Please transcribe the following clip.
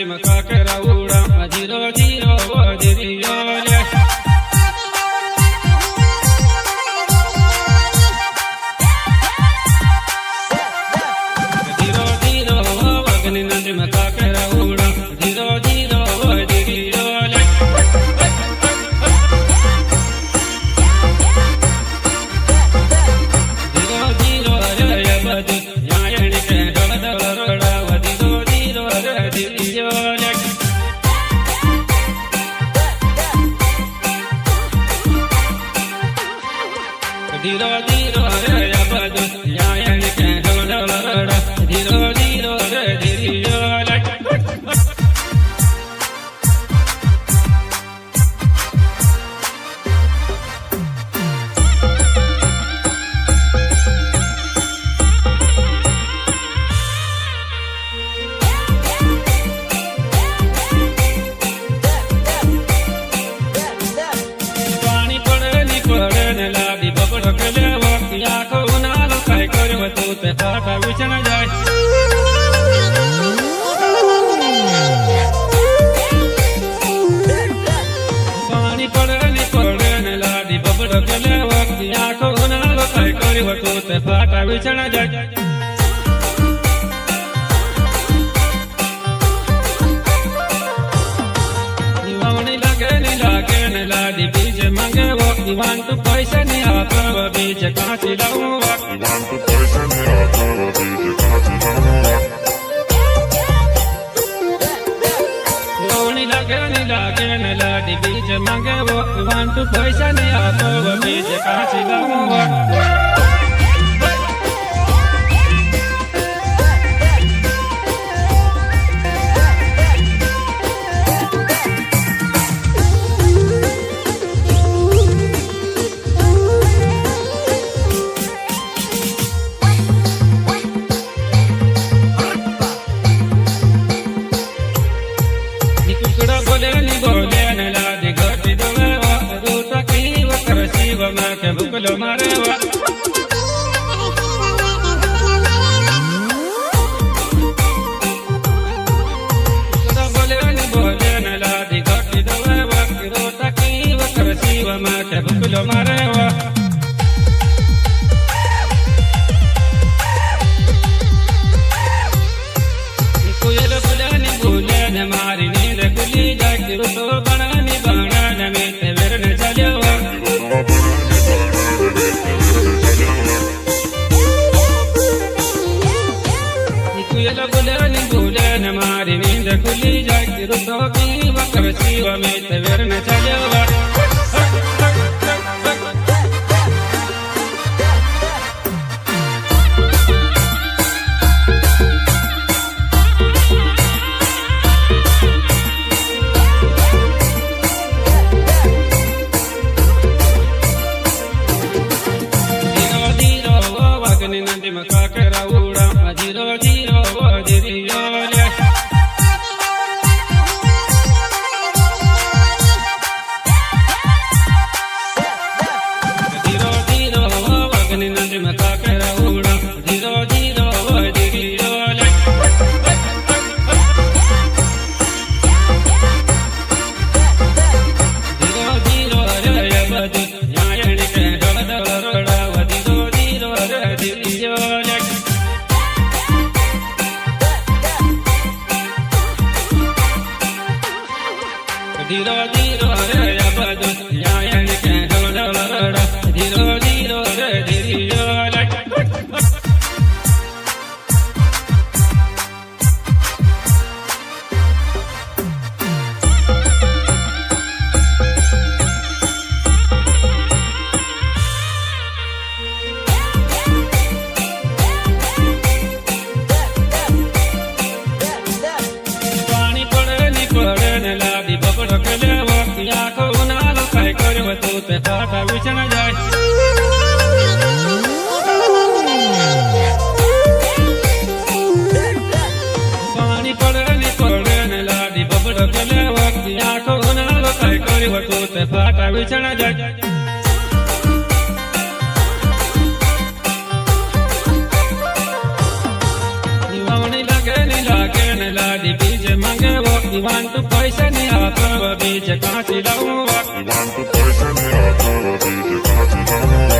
नदी में काकरा उड़ा zero zero zero zero zero अग्नि नदी में काकरा उड़ा zero zero zero zero zero रे बदी नायण के डल डल रोड़ा जीरो जीरो रे जीरो जीरो जीरो रे बदी नायण के डल डल रोड़ा जीरो जीरो रे जीरो फाटा विचन जाए पानी पड़े लाडी बबड़ गले वक्त आंखों उनालो काय करी वतो ते फाटा विचन जाए निवावणी लागे ने लाडी बीज मांगे वक्त वांट पैसा नहीं आता बीज काची लाऊं वक्त लागे न लाडी बीज मांगे वो वांट पैसा नहीं आता वो बीज काची लाऊंगा बुकलो मारे वा बोले न लादी घटी दवे वक्त रोता की वकर शिव माटे बुकलो मारे वा कोयल बोले न मारी नींद गुली जाती तो बनानी बनाने में तेवर न चले वा बोले न मारी नींद खुली जाती रुतो की वकर शिव में तेवर न चले जीरो जीरो अग्नि नदी में काकरा उड़ा जीरो जीरो जीरो अग्नि नदी में काकरा उड़ा zero zero zero zero zero रे बदी नायण के डल डल रोड़ा जीरो जीरो रे जीरो जीरो जीरो रे बदी नायण के डल डल रोड़ा जीरो जीरो रे जीरो पानी पड़े न लादी बबड़ गले वक्त आंखों उनालो काय करे वतो ते फाटा विचन जाए पानी पड़े न लादी बबड़ गले वक्त आंखों उनालो काय करे वतो ते फाटा विचन जाए निवावणी लागे न लाडी बीज मांगे वो You want to poison me up, baby, you can't see the You want to poison me, I throw a beat, you can't see the